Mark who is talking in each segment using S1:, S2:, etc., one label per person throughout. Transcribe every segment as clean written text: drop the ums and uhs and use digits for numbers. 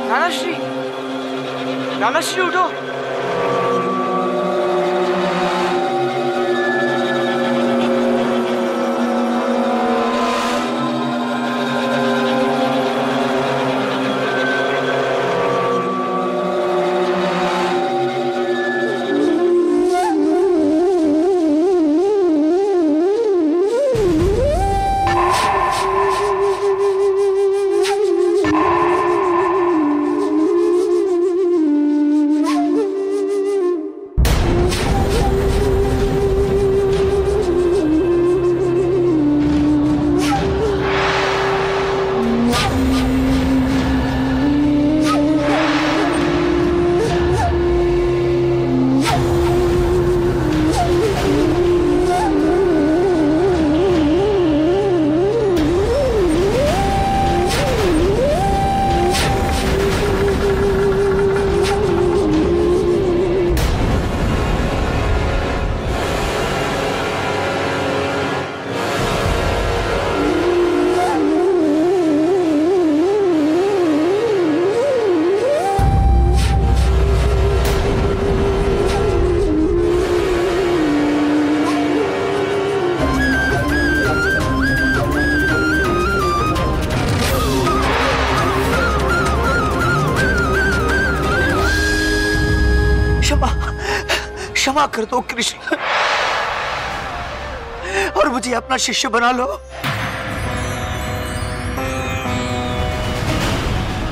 S1: नानाश्री, नानाश्री उठो। क्षमा कर दो कृष्ण, और मुझे अपना शिष्य बना लो।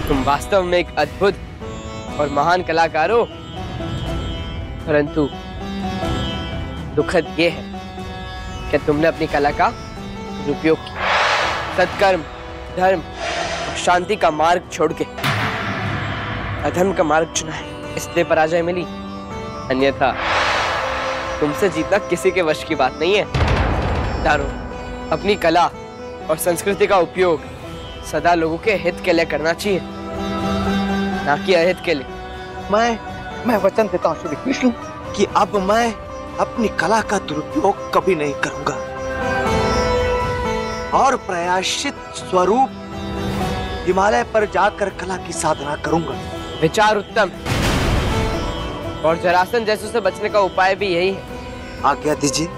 S2: तुम वास्तव में एक अद्भुत और महान कलाकार हो, परंतु दुखद ये है कि तुमने अपनी कला का दुरुपयोग किया। सत्कर्म, धर्म और शांति का मार्ग छोड़ के अधर्म का मार्ग चुना है, इसलिए पराजय मिली। अन्यथा तुमसे जीतना किसी के वश की बात नहीं है। दारुण, अपनी कला और संस्कृति का उपयोग सदा लोगों के हित के लिए करना चाहिए, ना कि अहित के लिए।
S1: मैं वचन देता हूँ श्री कृष्ण कि अब मैं अपनी कला का दुरुपयोग कभी नहीं करूंगा और प्रायश्चित स्वरूप हिमालय पर जाकर कला की साधना करूंगा।
S2: विचार उत्तम, और जरासन जैसों से बचने का उपाय भी यही है।
S1: आज्ञा दीजिए।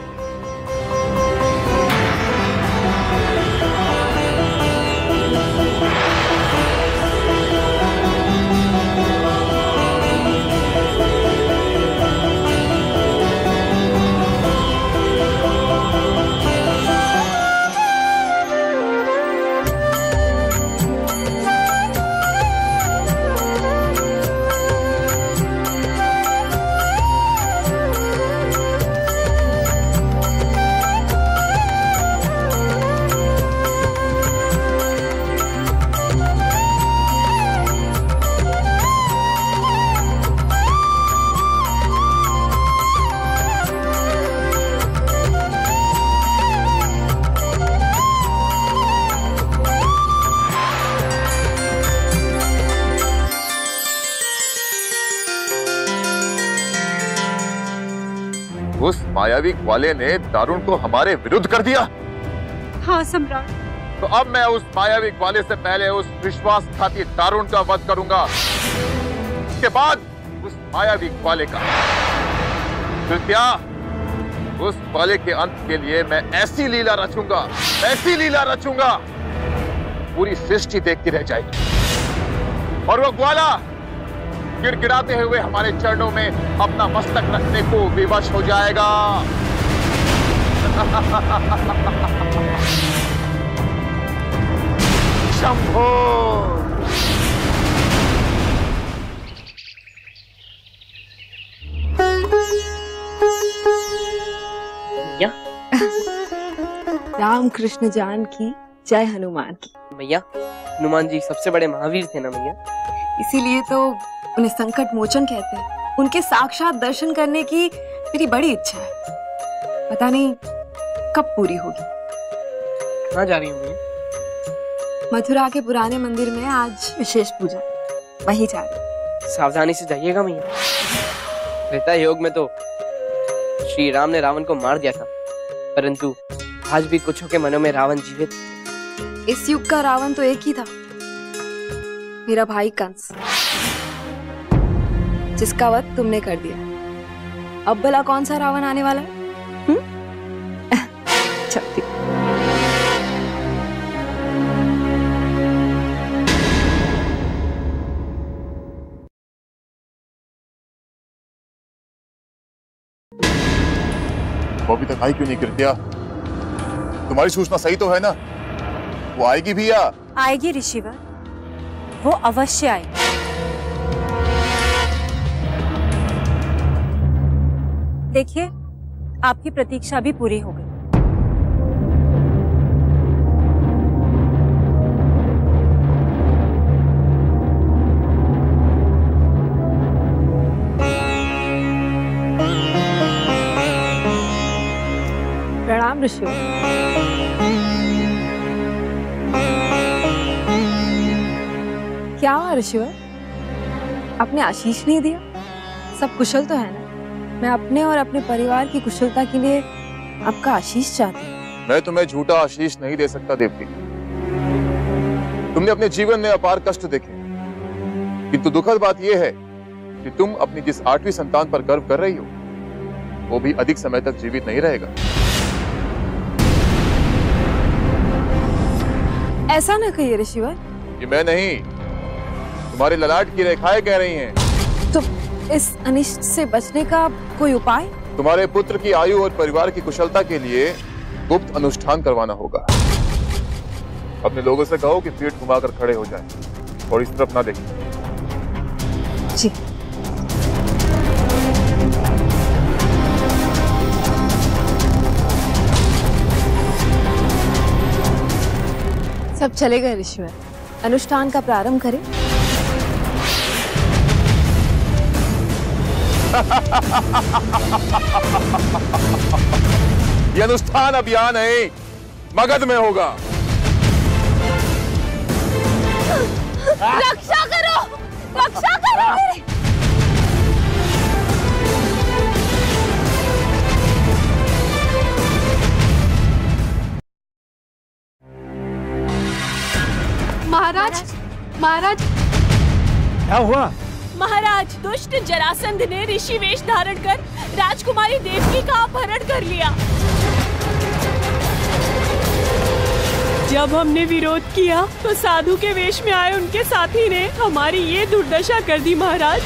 S3: उस मायावी ग्वाले ने दारुण को हमारे विरुद्ध कर दिया।
S4: हाँ सम्राट।
S3: तो अब मैं उस मायावी ग्वाले से पहले उस विश्वासघाती दारुण का वध करूंगा, उसके बाद उस मायावी ग्वाले का। कृत्या, उस ग्वाले के अंत के लिए मैं ऐसी लीला रचूंगा, पूरी सृष्टि देखती रह जाएगी और वो ग्वाला गिड़गिड़ाते हुए हमारे चरणों में अपना मस्तक रखने को विवश हो जाएगा। शंभो।
S4: राम कृष्ण जान की जय हनुमान की।
S2: भैया, हनुमान जी सबसे बड़े महावीर थे ना भैया,
S4: इसीलिए तो उन्हें संकट मोचन कहते हैं। उनके साक्षात दर्शन करने की मेरी बड़ी इच्छा है, पता नहीं कब पूरी होगी।
S2: कहाँ जा रही हूँ?
S4: मथुरा के पुराने मंदिर में आज विशेष पूजा, वहीं जा रही।
S2: सावधानी से जाइएगा भैया। त्रेता युग में तो श्री राम ने रावण को मार दिया था, परंतु आज भी कुछों के मनों में रावण जीवित।
S4: इस युग का रावण तो एक ही था, मेरा भाई कंस। जिसका वध तुमने कर दिया। अब भला कौन सा रावण आने वाला है? चलती।
S3: वो अभी तक आई क्यों नहीं कृत्या? तुम्हारी सूचना सही तो है ना? वो आएगी भी या?
S5: आएगी ऋषिवर, वो अवश्य आएगी। देखिए, आपकी प्रतीक्षा भी पूरी हो गई।
S4: प्रणाम ऋषिवर। क्या हुआ ऋषिवर? आपने आशीष नहीं दिया? सब कुशल तो है ना? मैं अपने और अपने परिवार की कुशलता के लिए आपका आशीष चाहती हूँ।
S3: मैं तुम्हें झूठा आशीष नहीं दे सकता देवकी। तुमने अपने जीवन में अपार कष्ट देखे, किंतु दुखद बात यह है कि तुम अपनी जिस 8वीं संतान पर गर्व कर रही हो, वो भी अधिक समय तक जीवित नहीं रहेगा।
S4: ऐसा न कहिए ऋषिवर।
S3: ये मैं नहीं, तुम्हारे ललाट की रेखाएं कह रही हैं।
S4: तो इस अनिष्ट से बचने का कोई उपाय?
S3: तुम्हारे पुत्र की आयु और परिवार की कुशलता के लिए गुप्त अनुष्ठान करवाना होगा। अपने लोगों से कहो कि पीठ घुमाकर खड़े हो जाएं और इस तरफ ना देखें।
S4: जी। सब चले गए ऋषिवर। अनुष्ठान का प्रारंभ करें।
S3: ये अनुष्ठान अब यहाँ नहीं, मगध में होगा।
S5: रक्षा करो, रक्षा करो मेरी।
S6: महाराज, महाराज,
S1: क्या हुआ?
S6: महाराज, दुष्ट जरासंध ने ऋषि वेश धारण कर राजकुमारी देवकी का अपहरण कर लिया। जब हमने विरोध किया तो साधु के वेश में आए उनके साथी ने हमारी ये दुर्दशा कर दी। महाराज,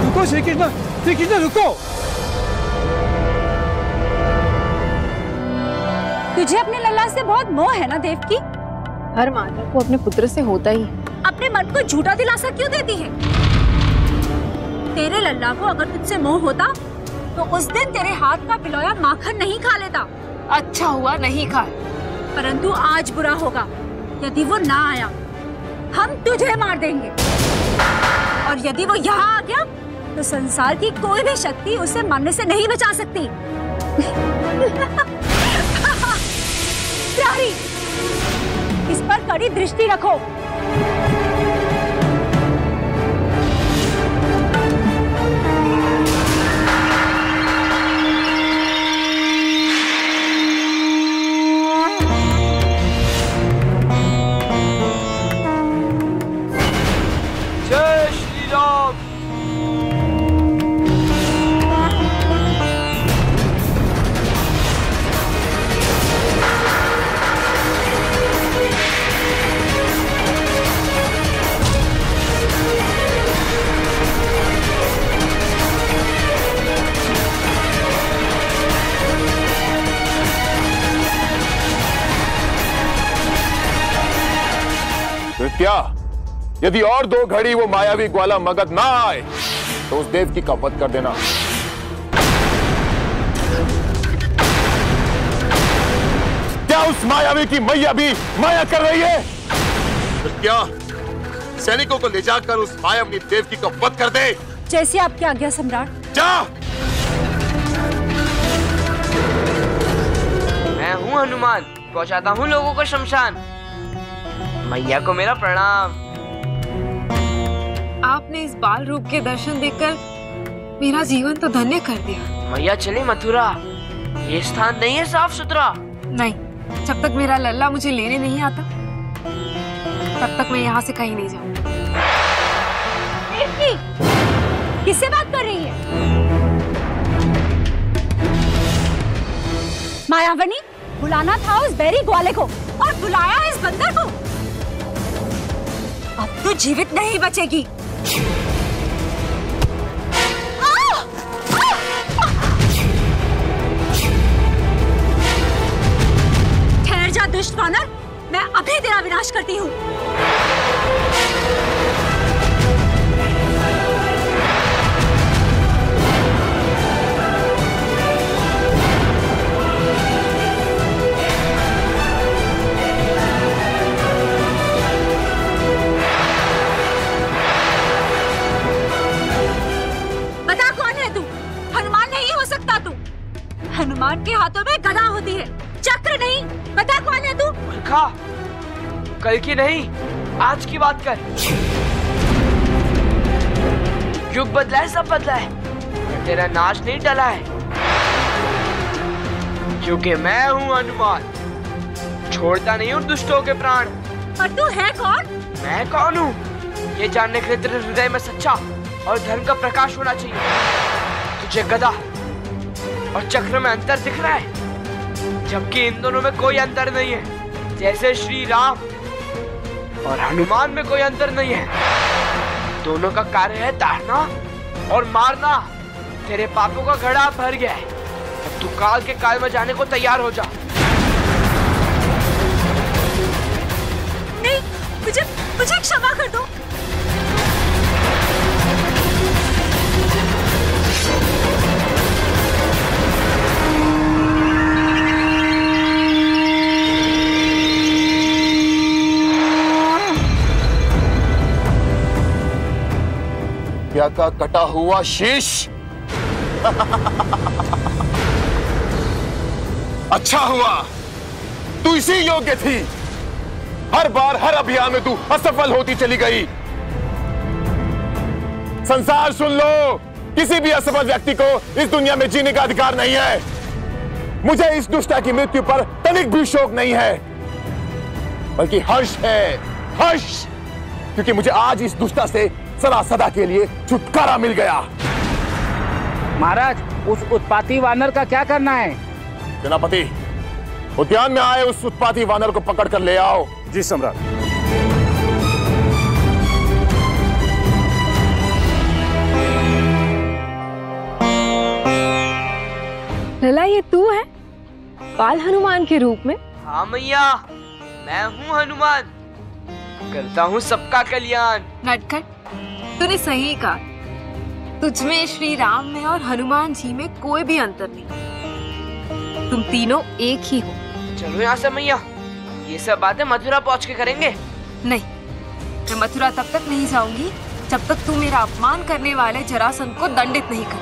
S1: रुको श्री कृष्ण रुको।
S5: तुझे अपने लल्ला से बहुत मोह है ना देवकी?
S4: हर माता को अपने पुत्र से होता ही है।
S5: अपने मन को झूठा दिलासा क्यों देती है? तेरे लल्ला को अगर तुझसे मोह होता तो उस दिन तेरे हाथ का पिलोया माखन नहीं खा लेता।
S4: अच्छा हुआ नहीं खाए।
S5: परंतु आज बुरा होगा यदि वो ना आया। हम तुझे मार देंगे और यदि वो यहाँ आ गया तो संसार की कोई भी शक्ति उसे मरने से नहीं बचा सकती। प्रहरी, इस पर कड़ी दृष्टि रखो।
S2: जय श्री राम।
S3: कृत्या, यदि और 2 घड़ी वो मायावी ग्वाला मगध ना आए तो उस देवकी का वध कर देना। क्या उस मायावी की मैया भी माया कर रही है? कृत्या, सैनिकों को ले जाकर उस मायावी देवकी का वध कर दे।
S5: जैसी आपकी आज्ञा सम्राट।
S3: जा।
S2: मैं हूँ हनुमान, पहुँचाता हूँ लोगों को शमशान। मैया को मेरा प्रणाम।
S4: आपने इस बाल रूप के दर्शन देखकर मेरा जीवन तो धन्य कर दिया।
S2: मैया चले मथुरा, ये स्थान नहीं है साफ सुथरा।
S4: नहीं, जब तक मेरा लल्ला मुझे लेने नहीं आता तब तक मैं यहाँ से कहीं नहीं जाऊंगी।
S5: किससे बात कर रही है? मायावनी, बुलाना था उस बैरी ग्वाले को और बुलाया इस बंदर को। अब तो जीवित नहीं बचेगी। ठहर जा दुष्ट वानर, मैं अभी तेरा विनाश करती हूँ। हनुमान के हाथों में गदा होती है, चक्र नहीं। बता कौन है तू?
S2: उल्का, कल की नहीं, आज की बात कर। युग बदला है, सब बदला है, तेरा नाश नहीं टला है, क्योंकि मैं हूँ हनुमान, छोड़ता नहीं हूँ दुष्टों के प्राण।
S5: और तू है कौन?
S2: मैं कौन हूँ ये जानने के लिए तेरे हृदय में सच्चा और धर्म का प्रकाश होना चाहिए। तुझे गदा और चक्र में अंतर दिख रहा है, जबकि इन दोनों में कोई अंतर नहीं है। जैसे श्री राम और हनुमान में कोई अंतर नहीं है। दोनों का कार्य है ताड़ना और मारना। तेरे पापों का घड़ा भर गया है, अब तू काल के काल में जाने को तैयार हो जा।
S5: नहीं, मुझे क्षमा कर दो।
S3: क्या का कटा हुआ शीश। अच्छा हुआ तू इसी योग्य थी। हर बार हर अभियान में तू असफल होती चली गई। संसार सुन लो, किसी भी असफल व्यक्ति को इस दुनिया में जीने का अधिकार नहीं है। मुझे इस दुष्टा की मृत्यु पर तनिक भी शोक नहीं है, बल्कि हर्ष है, हर्ष, क्योंकि मुझे आज इस दुष्टा से सदा सदा के लिए छुटकारा मिल गया।
S7: महाराज, उस उत्पाती वानर का क्या करना है?
S3: सेनापति, उद्यान में आए उस उत्पाती वानर को पकड़ कर ले आओ।
S8: जी सम्राट।
S4: लला, ये तू है बाल हनुमान के रूप में?
S2: हाँ मैया, मैं हूँ हनुमान, करता हूँ सबका कल्याण।
S4: नटखट, तूने सही कहा। तुझमें, श्री राम में और हनुमान जी में कोई भी अंतर नहीं। तुम तीनों एक ही हो।
S2: चलो यहाँ से मैया, ये सब बातें मथुरा पहुँच के करेंगे।
S4: नहीं, मैं मथुरा तब तक नहीं जाऊंगी जब तक तू मेरा अपमान करने वाले जरासंध को दंडित नहीं कर,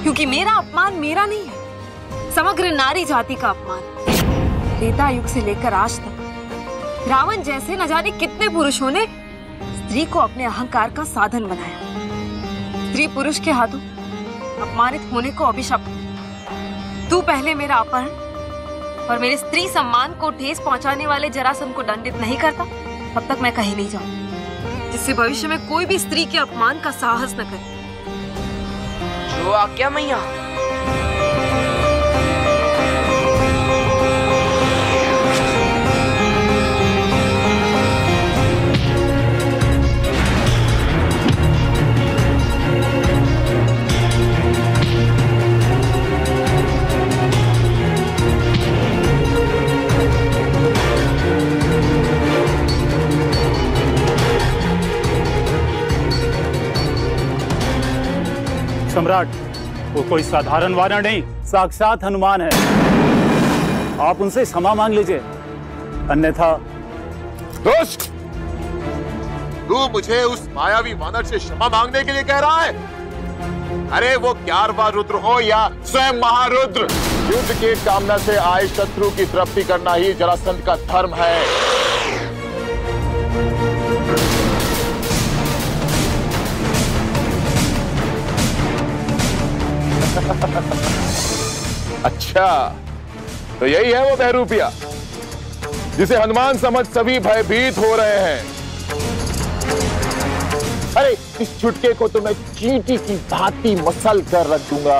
S4: क्योंकि मेरा अपमान मेरा नहीं है, समग्र नारी जाति का अपमान। त्रेता युग से लेकर आज तक रावण जैसे न जाने कितने पुरुषों ने स्त्री को अपने अहंकार का साधन बनाया। स्त्री पुरुष के हाथों अपमानित होने को अभिशाप। तू पहले मेरा अपहरण और मेरे स्त्री सम्मान को ठेस पहुंचाने वाले जरासंध को दंडित नहीं करता, तब तक मैं कहीं नहीं जाऊं, जिससे भविष्य में कोई भी स्त्री के अपमान का साहस न करे।
S2: जो आज्ञा मैया।
S8: सम्राट, वो कोई साधारण वानर नहीं, साक्षात हनुमान है। आप उनसे क्षमा मांग लीजिए, अन्यथा।
S3: दुष्ट, तू मुझे उस मायावी वानर से क्षमा मांगने के लिए कह रहा है? अरे वो 11वां रुद्र हो या स्वयं महारुद्र, युद्ध की कामना से आए शत्रु की तृप्ति करना ही जरासंध का धर्म है। अच्छा, तो यही है वो बहरूपिया। जिसे हनुमान समझ सभी भयभीत हो रहे हैं। अरे इस छुटके को तो मैं चींटी की भांति मसल कर रख दूंगा।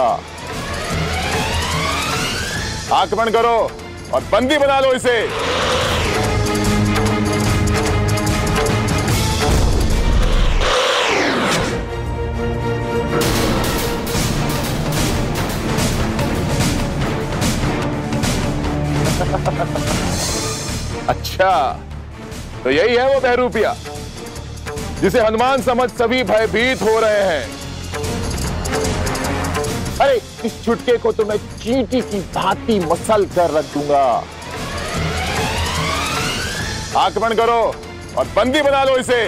S3: आक्रमण करो और बंदी बना लो इसे। अच्छा, तो यही है वो बहरूपिया जिसे हनुमान समझ सभी भयभीत हो रहे हैं। अरे इस छुटके को तो मैं चींटी की भांति मसल कर रख दूंगा। आक्रमण करो और बंदी बना लो इसे।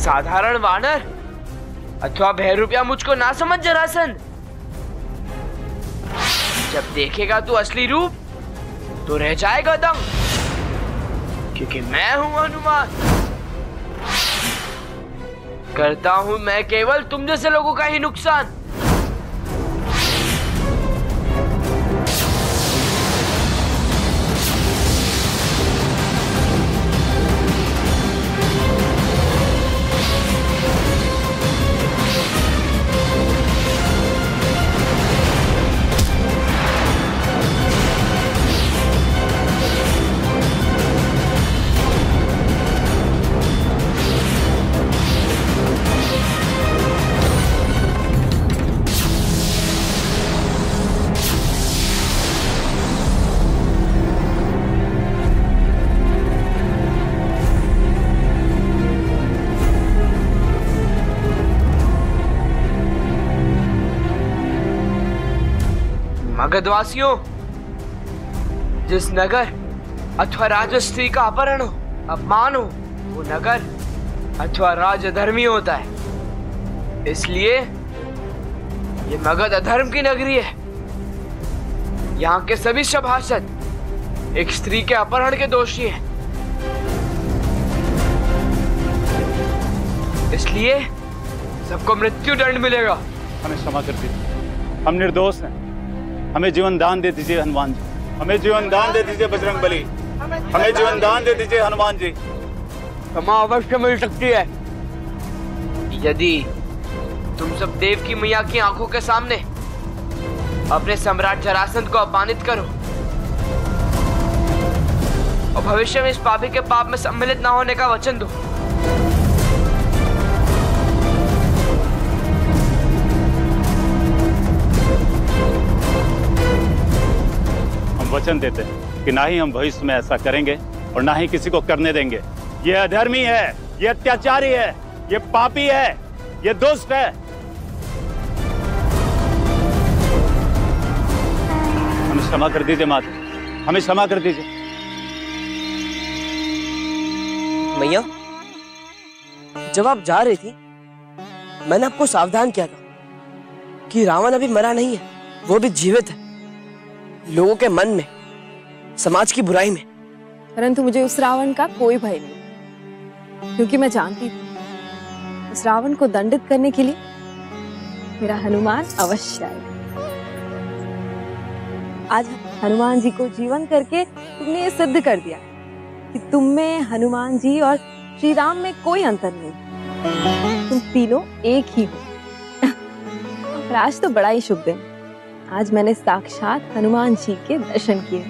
S2: साधारण वानर अथवा बहरूपिया मुझको ना समझ जरासंध। जब देखेगा तू असली रूप तो रह जाएगा दंग, क्योंकि मैं हूं हनुमान। करता हूं मैं केवल तुम जैसे लोगों का ही नुकसान। मगधवासियों, जिस नगर अथवा राजस्त्री का अपहरण हो, अपमान हो, वो नगर अथवा राज अधर्मी होता है। इसलिए ये मगध अधर्म की नगरी है। यहाँ के सभी सभासद एक स्त्री के अपहरण के दोषी हैं। इसलिए सबको मृत्यु दंड मिलेगा।
S8: हमें क्षमा कर दीजिए, हम निर्दोष हैं। हमें जीवन दान दे दीजिए हनुमान जी। हमें जीवन दान दे दीजिए बजरंग बली। हमें जीवन दान दे दीजिए हनुमान जी।
S2: क्षमा अवश्य मिल सकती है यदि तुम सब देव की मैया की आंखों के सामने अपने सम्राट जरासंध को अपमानित करो और भविष्य में इस पापी के पाप में सम्मिलित न होने का वचन दो।
S8: वचन देते हैं कि ना ही हम भविष्य में ऐसा करेंगे और ना ही किसी को करने देंगे। ये अधर्मी है, ये अत्याचारी है, ये पापी है, ये दुष्ट है। हमें क्षमा कर दीजिए माता, हमें क्षमा कर दीजिए।
S2: मैया, जब आप जा रही थी मैंने आपको सावधान किया था कि रावण अभी मरा नहीं है, वो भी जीवित है, लोगों के मन में, समाज की बुराई में।
S4: परंतु मुझे उस रावण का कोई भय नहीं, क्योंकि मैं जानती थी उस रावण को दंडित करने के लिए मेरा हनुमान अवश्य आएगा। आज हनुमान जी को जीवन करके तुमने ये सिद्ध कर दिया कि तुम में, हनुमान जी और श्री राम में कोई अंतर नहीं। तुम तीनों एक ही हो। और आज तो बड़ा ही शुभ दिन। आज मैंने साक्षात हनुमान जी के दर्शन किए।